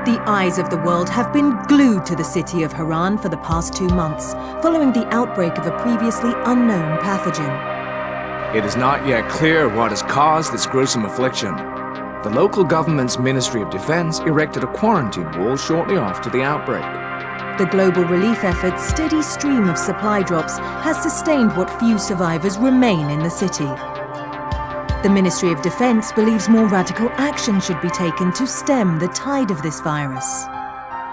The eyes of the world have been glued to the city of Haran for the past 2 months, following the outbreak of a previously unknown pathogen. It is not yet clear what has caused this gruesome affliction. The local government's Ministry of Defense erected a quarantine wall shortly after the outbreak. The global relief effort's steady stream of supply drops has sustained what few survivors remain in the city. The Ministry of Defense believes more radical action should be taken to stem the tide of this virus.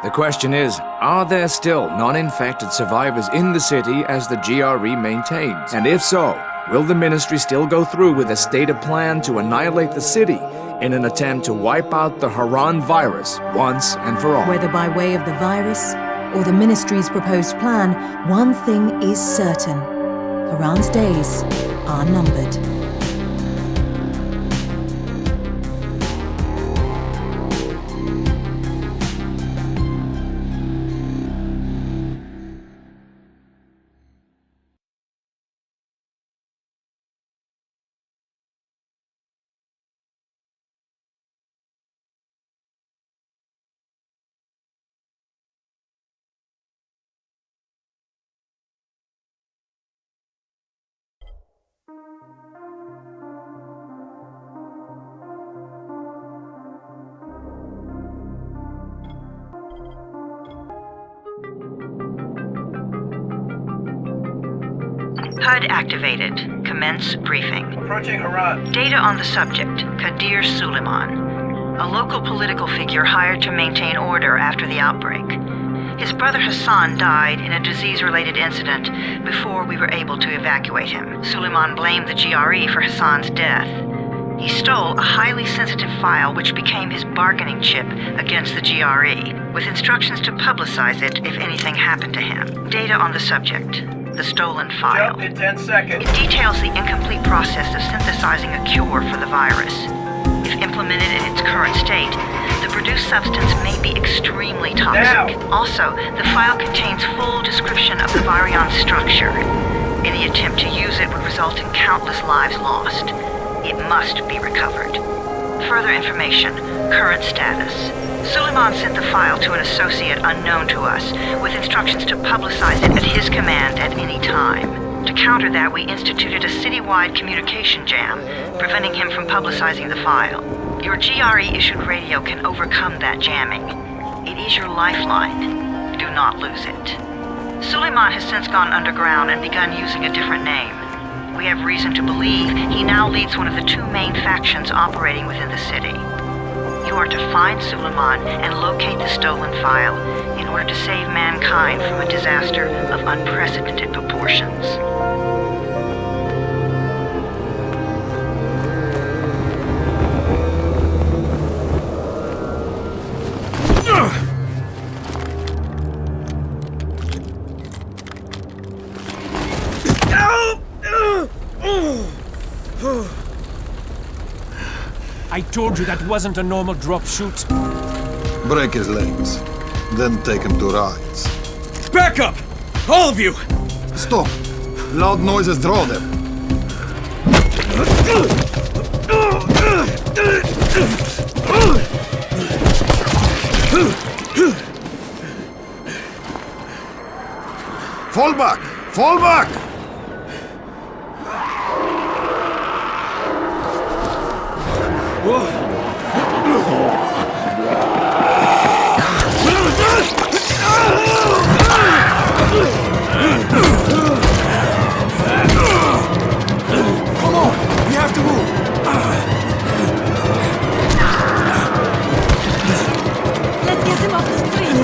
The question is, are there still non-infected survivors in the city as the GRE maintains? And if so, will the ministry still go through with a stated plan to annihilate the city in an attempt to wipe out the Haran virus once and for all? Whether by way of the virus or the ministry's proposed plan, one thing is certain. Haran's days are numbered. HUD activated. Commence briefing. Approaching Haran. Data on the subject, Kadir Suleiman, a local political figure hired to maintain order after the outbreak. His brother Hassan died in a disease-related incident before we were able to evacuate him. Suleiman blamed the GRE for Hassan's death. He stole a highly sensitive file which became his bargaining chip against the GRE, with instructions to publicize it if anything happened to him. Data on the subject. The stolen file. Jump in 10 seconds. It details the incomplete process of synthesizing a cure for the virus. If implemented in its current state, the produced substance may be extremely toxic. Now. Also, the file contains full description of the virion structure. Any attempt to use it would result in countless lives lost. It must be recovered. Further information. Current status. Suleiman sent the file to an associate unknown to us, with instructions to publicize it at his command at any time. To counter that, we instituted a citywide communication jam, preventing him from publicizing the file. Your GRE-issued radio can overcome that jamming. It is your lifeline. Do not lose it. Suleiman has since gone underground and begun using a different name. We have reason to believe he now leads one of the 2 main factions operating within the city. You are to find Suleiman and locate the stolen file in order to save mankind from a disaster of unprecedented proportions. I told you that wasn't a normal drop shoot. Break his legs, then take him to rides. Back up! All of you! Stop! Loud noises draw them. Fall back! Fall back! Come on! We have to move! Let's get him off the street!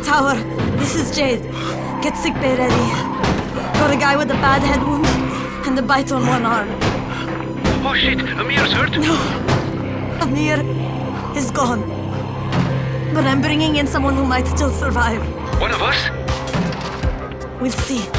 Tower, this is Jade. Get sickbay ready. Got a guy with a bad head wound and a bite on one arm. Oh shit, Amir's hurt? No, Amir is gone. But I'm bringing in someone who might still survive. One of us? We'll see.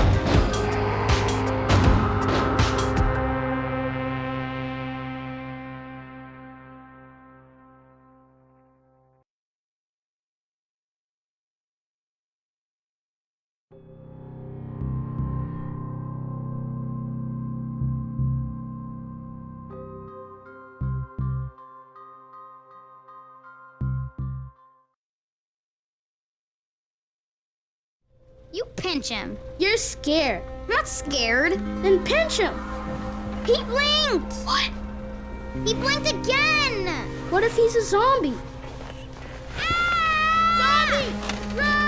You pinch him. You're scared. I'm not scared. Then pinch him. He blinked! What? He blinked again! What if he's a zombie? Ah! Zombie! Run!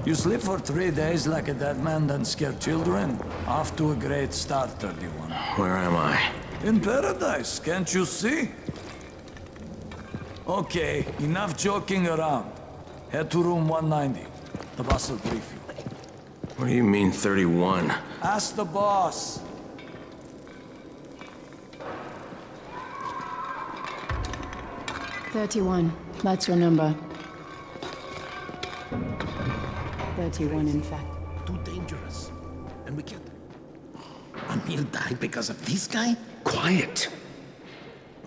You sleep for 3 days like a dead man, then scare children? Off to a great start, 31. Where am I? In paradise, can't you see? Okay, enough joking around. Head to room 190. The boss will brief you. What do you mean, 31? Ask the boss. "31. That's your number. 31, in fact. Too dangerous. And we can't... Amir died because of this guy? Quiet.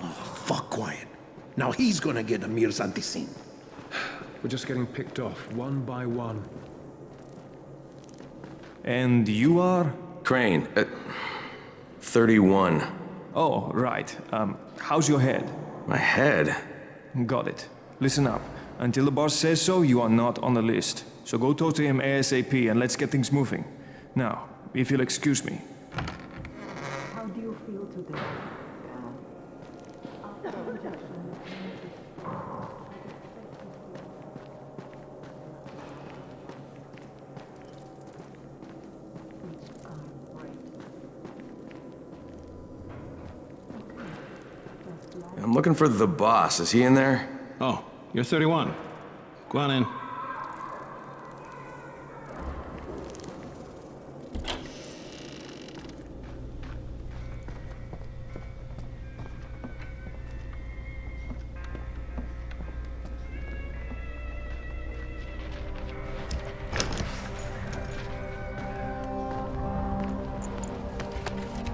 Oh, fuck quiet. Now he's gonna get Amir's anti-scene. We're just getting picked off, one by one. And you are? Crane, 31. Oh, right. How's your head? My head? Got it. Listen up. Until the boss says so, you are not on the list. So go talk to him ASAP and let's get things moving. Now, if you'll excuse me. How do you feel today? I'm looking for the boss. Is he in there? Oh, you're 31. Go on in.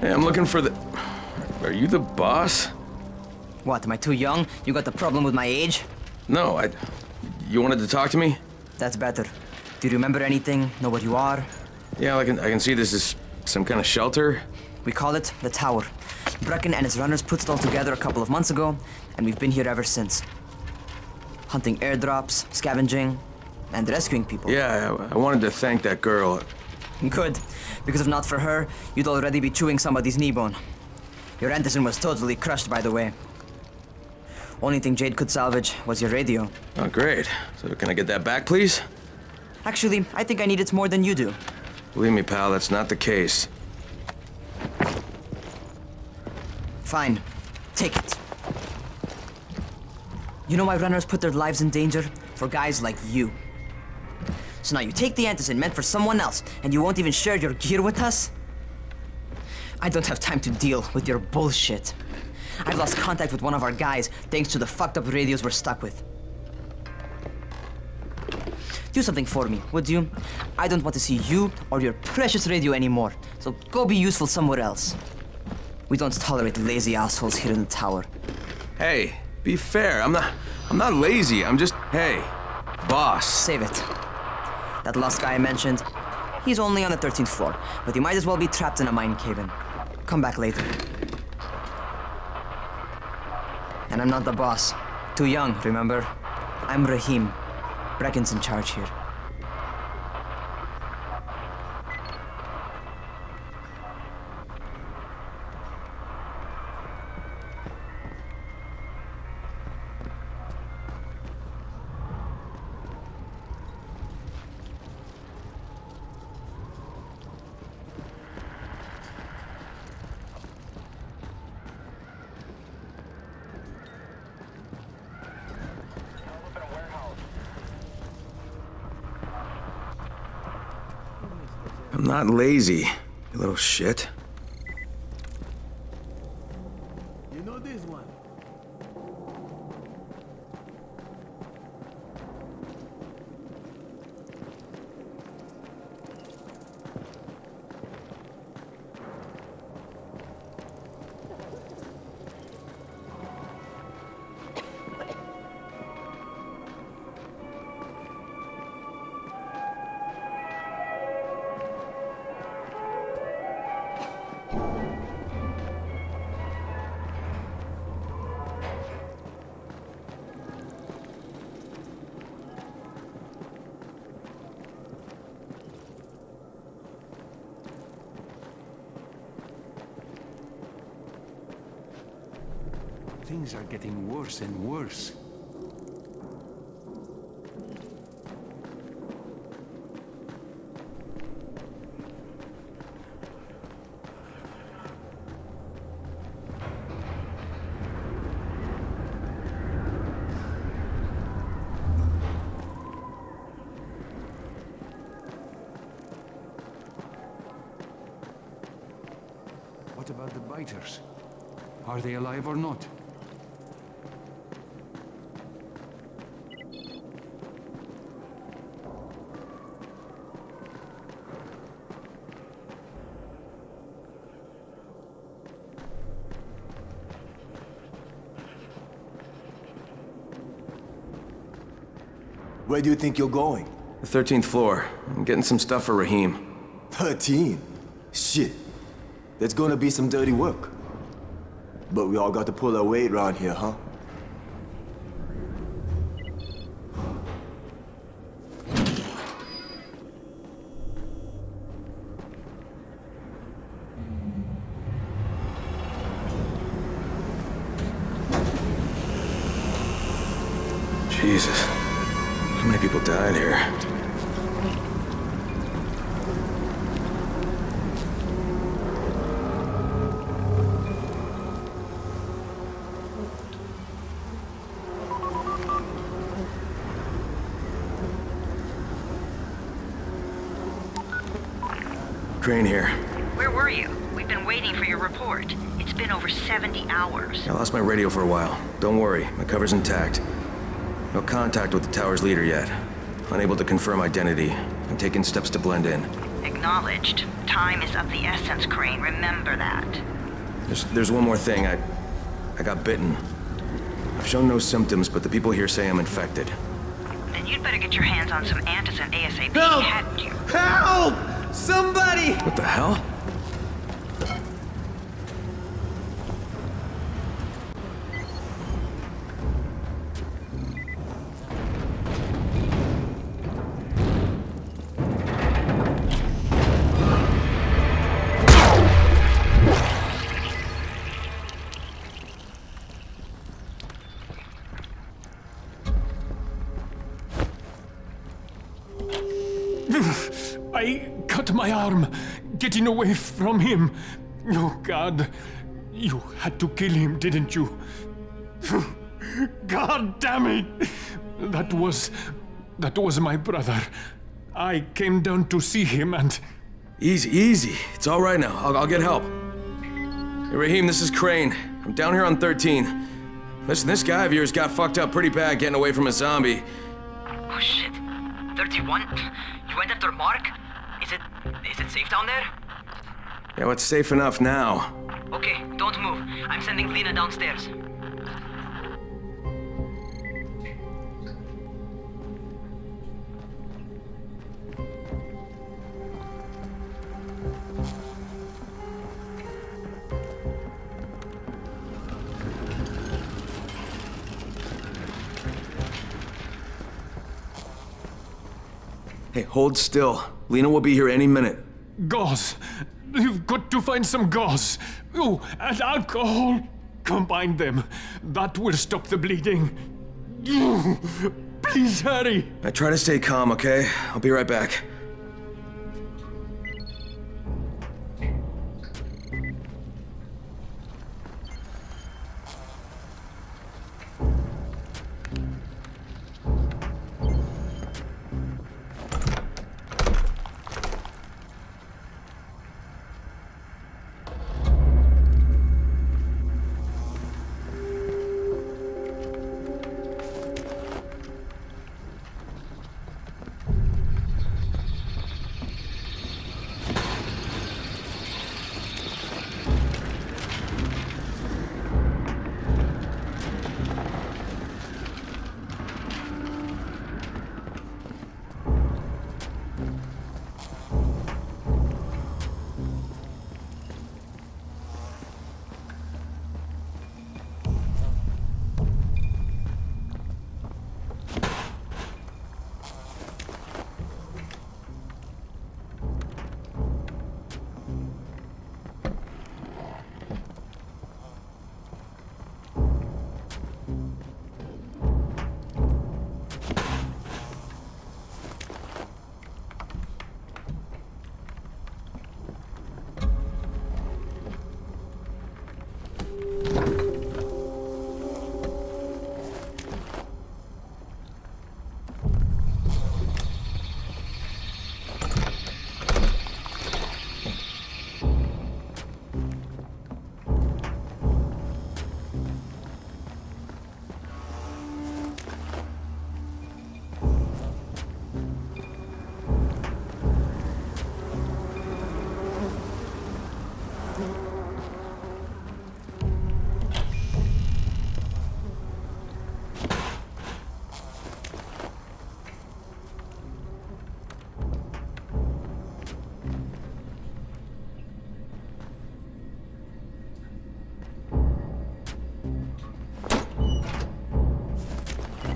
Hey, I'm looking for the... Are you the boss? What, am I too young? You got the problem with my age? No, You wanted to talk to me? That's better. Do you remember anything? Know what you are? Yeah, I can see this is some kind of shelter. We call it the Tower. Brecken and his runners put it all together a couple of months ago, and we've been here ever since. Hunting airdrops, scavenging, and rescuing people. Yeah, I wanted to thank that girl. Good, because if not for her, you'd already be chewing somebody's knee bone. Your antigen was totally crushed, by the way. Only thing Jade could salvage was your radio. Oh, great. So can I get that back, please? Actually, I think I need it more than you do. Believe me, pal, that's not the case. Fine. Take it. You know why runners put their lives in danger? For guys like you. So now you take the antigen meant for someone else, and you won't even share your gear with us? I don't have time to deal with your bullshit. I've lost contact with one of our guys thanks to the fucked up radios we're stuck with. Do something for me, would you? I don't want to see you or your precious radio anymore, so go be useful somewhere else. We don't tolerate lazy assholes here in the tower. Hey, be fair. I'm not lazy. I'm just... Hey, boss. Save it. That last guy I mentioned, He's only on the 13th floor, but he might as well be trapped in a mine cave-in. Come back later. And I'm not the boss. Too young, remember? I'm Rahim. Brecken's in charge here. I'm not lazy, you little shit. You know this one. Things are getting worse and worse. What about the biters? Are they alive or not? Where do you think you're going? The 13th floor. I'm getting some stuff for Rahim. 13? Shit. There's gonna be some dirty work. But we all got to pull our weight around here, huh? Jesus. How many people died here? Crane here. Where were you? We've been waiting for your report. It's been over 70 hours. I lost my radio for a while. Don't worry, my cover's intact. No contact with the tower's leader yet. Unable to confirm identity. I'm taking steps to blend in. Acknowledged. Time is of the essence, Crane. Remember that. There's one more thing. I got bitten. I've shown no symptoms, but the people here say I'm infected. Then you'd better get your hands on some antizin ASAP. Help! Hadn't you? Help! Somebody! What the hell? I cut my arm, getting away from him. Oh, God. You had to kill him, didn't you? God damn it! That was my brother. I came down to see him and... Easy. It's all right now. I'll get help. Hey, Rahim, this is Crane. I'm down here on 13. Listen, this guy of yours got fucked up pretty bad getting away from a zombie. Oh, shit. 31? You went after Mark? Is it safe down there? Yeah, well, it's safe enough now. Okay, don't move. I'm sending Lena downstairs. Hey, hold still. Lena will be here any minute. Gauze. You've got to find some gauze. Oh, and alcohol. Combine them. That will stop the bleeding. Please hurry. I try to stay calm, okay? I'll be right back.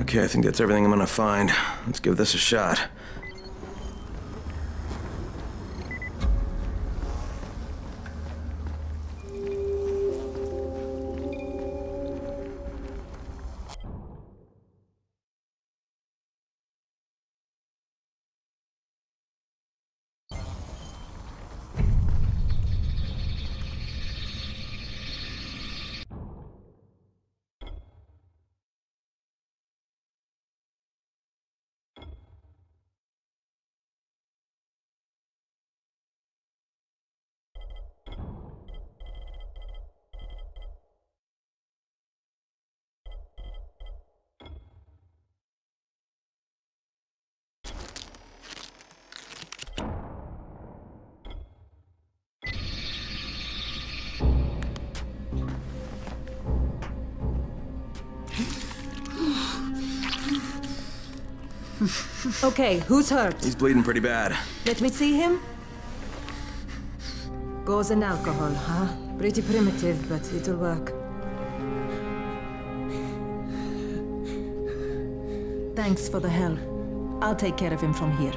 Okay, I think that's everything I'm gonna find. Let's give this a shot. Okay, who's hurt? He's bleeding pretty bad. Let me see him. Gauze and alcohol, huh? Pretty primitive, but it'll work. Thanks for the help. I'll take care of him from here.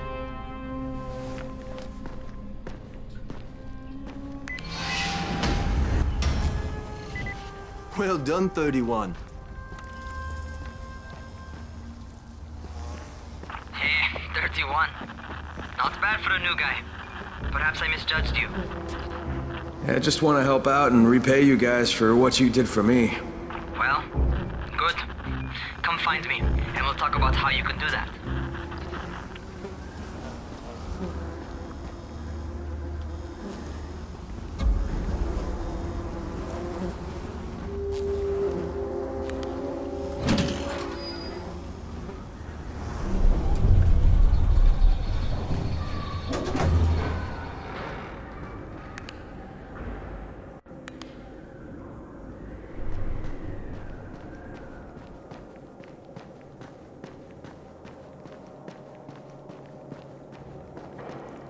Well done, 31. Hey, 31. Not bad for a new guy. Perhaps I misjudged you. I just want to help out and repay you guys for what you did for me. Well, good. Come find me, and we'll talk about how you can do that.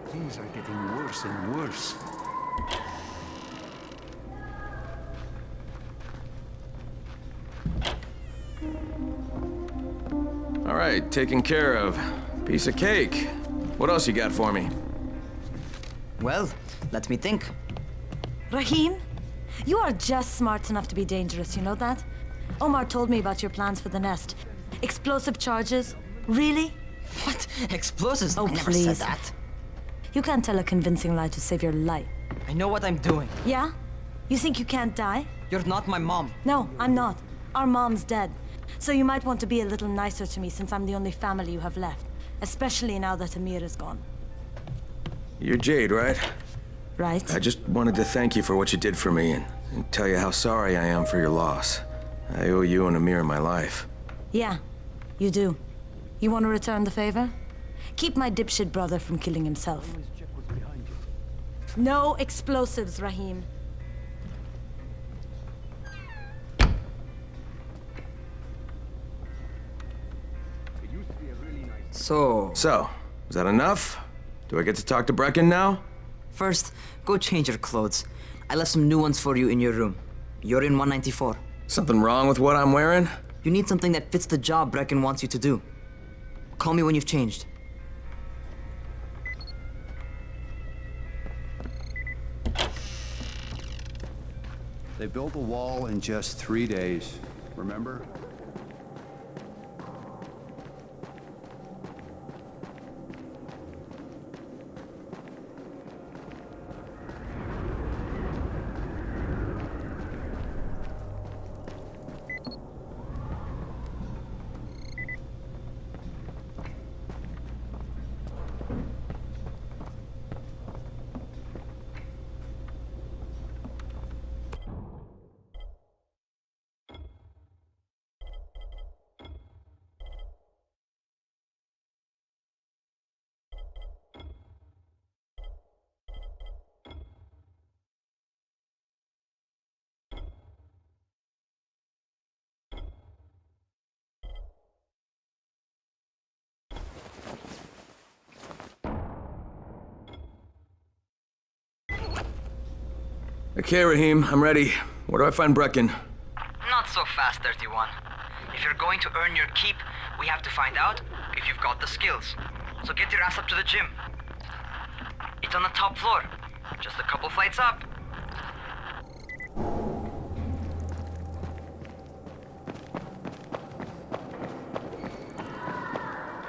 Things are getting worse and worse. All right, taken care of. Piece of cake. What else you got for me? Well, let me think. Rahim, you are just smart enough to be dangerous, you know that? Omar told me about your plans for the nest. Explosive charges? Really? What? Explosives? Oh, I never please. said that. You can't tell a convincing lie to save your life. I know what I'm doing. Yeah? You think you can't die? You're not my mom. No, I'm not. Our mom's dead. So you might want to be a little nicer to me since I'm the only family you have left. Especially now that Amir is gone. You're Jade, right? Right. I just wanted to thank you for what you did for me and tell you how sorry I am for your loss. I owe you and Amir my life. Yeah, you do. You want to return the favor? Keep my dipshit brother from killing himself. No explosives, Rahim. So, is that enough? Do I get to talk to Brecken now? First, go change your clothes. I left some new ones for you in your room. You're in 194. Something wrong with what I'm wearing? You need something that fits the job Brecken wants you to do. Call me when you've changed. They built a wall in just 3 days, remember? Okay, Rahim, I'm ready. Where do I find Brecken? Not so fast, 31. If you're going to earn your keep, we have to find out if you've got the skills. So get your ass up to the gym. It's on the top floor. Just a couple flights up.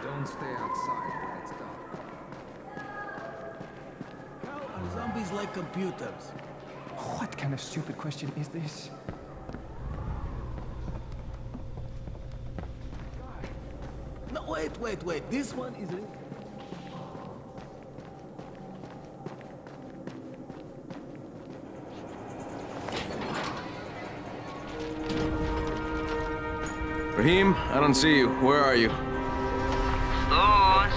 Don't stay outside when it's dark. How are zombies like computers? What kind of stupid question is this? No, wait. This one is it. Rahim, I don't see you. Where are you? Those.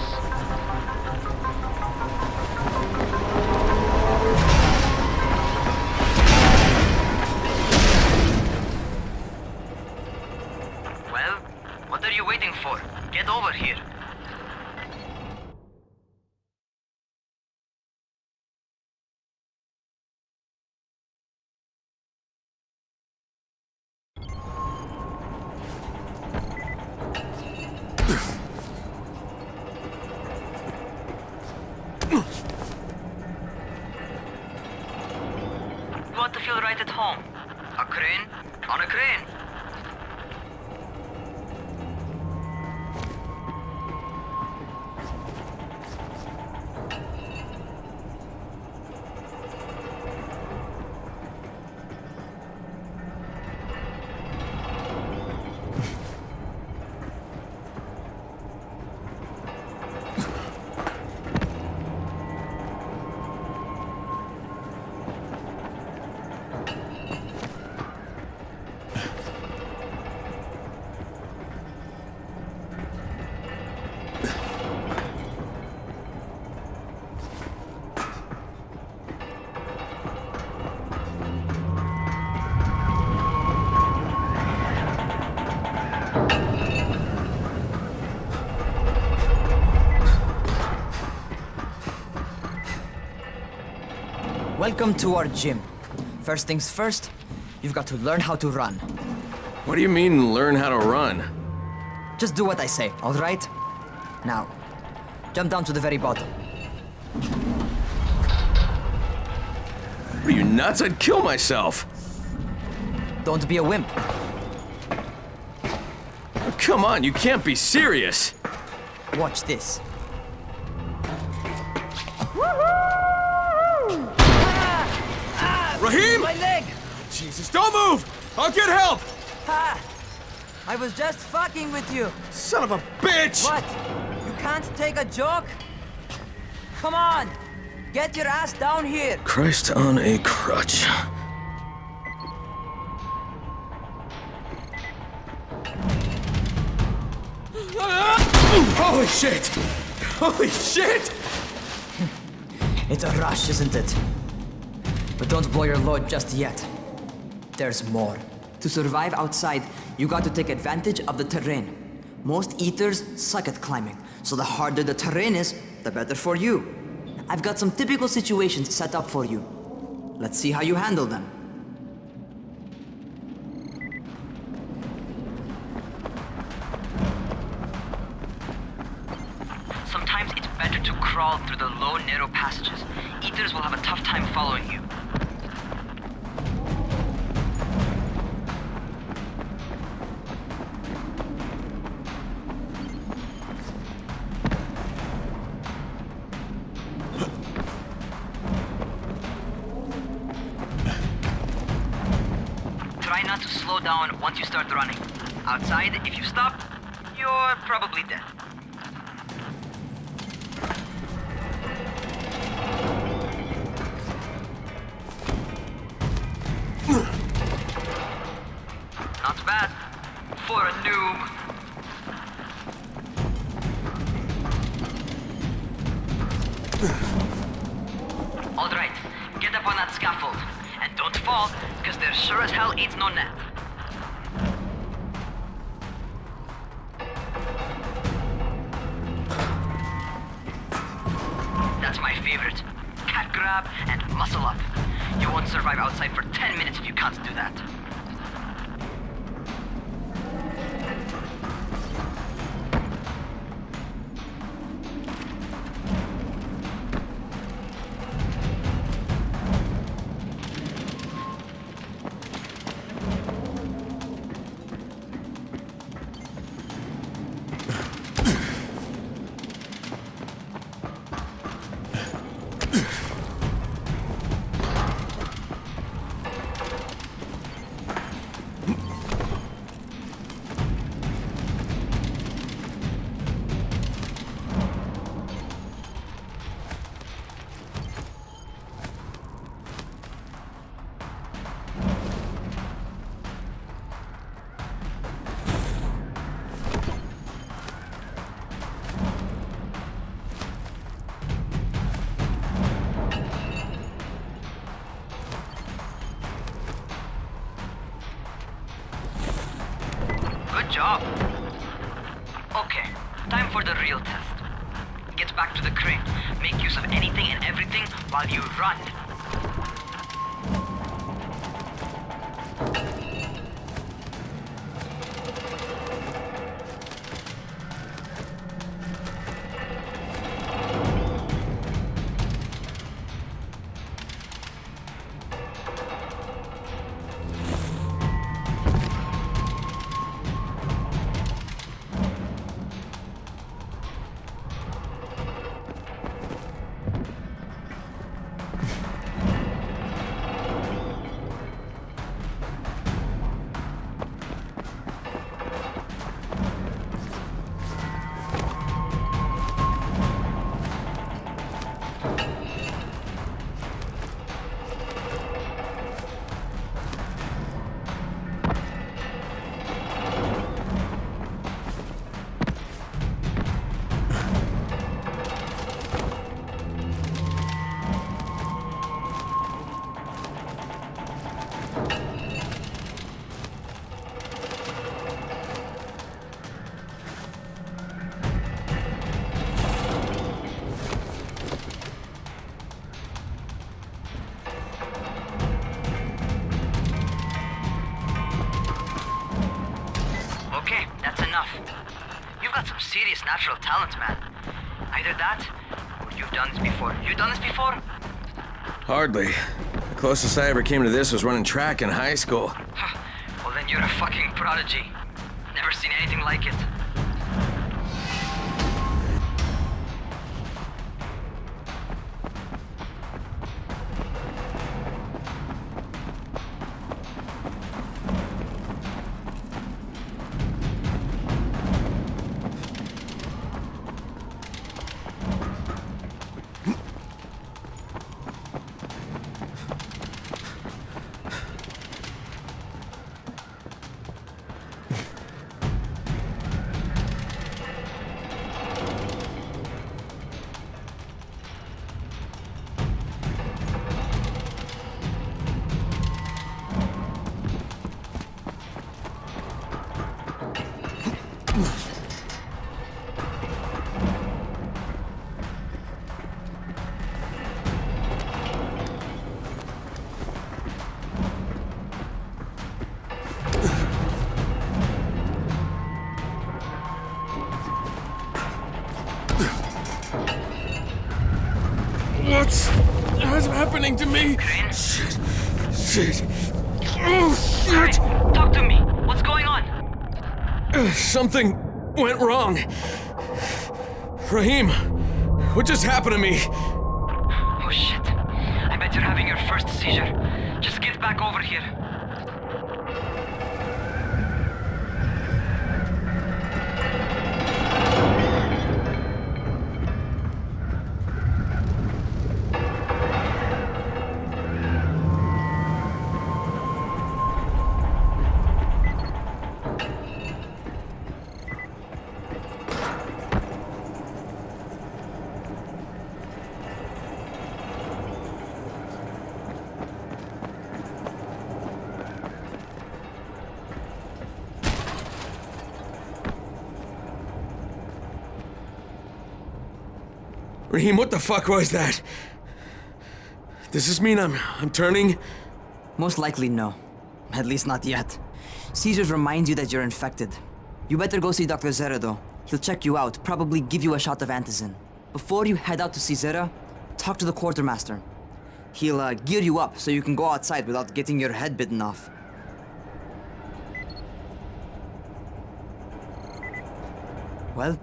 Well, what are you waiting for? Get over here. You want to feel right at home. A crane on a crane. Welcome to our gym. First things first, you've got to learn how to run. What do you mean, learn how to run? Just do what I say, all right? Now, Jump down to the very bottom. Are you nuts? I'd kill myself. Don't be a wimp. Come on, you can't be serious. Watch this. Raheem! My leg! Jesus, don't move! I'll get help! Ha! I was just fucking with you. Son of a bitch! What? You can't take a joke? Come on! Get your ass down here! Christ on a crutch. Holy shit! Holy shit! It's a rush, isn't it? But don't blow your load just yet. There's more. To survive outside, you got to take advantage of the terrain. Most eaters suck at climbing, so the harder the terrain is, the better for you. I've got some typical situations set up for you. Let's see how you handle them. Sometimes it's better to crawl through the low, narrow passages. Eaters will have a tough time following you. Try not to slow down once you start running. Outside, if you stop, you're probably dead. Not bad for a noob. All right, get up on that scaffold. And don't fall, because there sure as hell ain't no net. That's my favorite. Cat grab and muscle up. You won't survive outside for 10 minutes if you can't do that. Good job. Okay, time for the real test. Get back to the crane. Make use of anything and everything while you run. You've got some serious natural talent, man. I Either that, or you've done this before. You done this before? Hardly. The closest I ever came to this was running track in high school. Well, then you're a fucking prodigy. Never seen anything like it. What's happening to me? Shit. Oh, shit. Talk to me. What's going on? Something went wrong. Raheem, what just happened to me? Oh, shit. I bet you're having your first seizure. Just get back over here. Raheem, what the fuck was that? Does this mean I'm turning? Most likely no. At least not yet. Seizures remind you that you're infected. You better go see Dr. Zera though. He'll check you out, probably give you a shot of antizin. Before you head out to see Zera, talk to the quartermaster. He'll gear you up so you can go outside without getting your head bitten off. Well,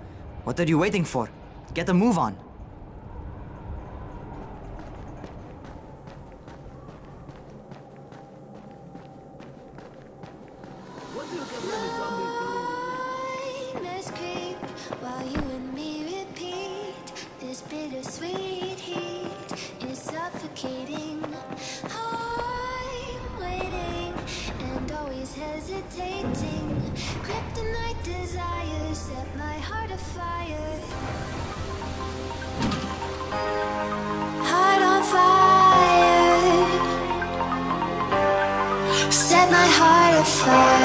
what are you waiting for? Get a move on. Nightmares creep while you and me repeat. This bittersweet heat is suffocating. I'm waiting and always hesitating. Kryptonite desires set my heart afire. Heart on fire. Set my heart afire.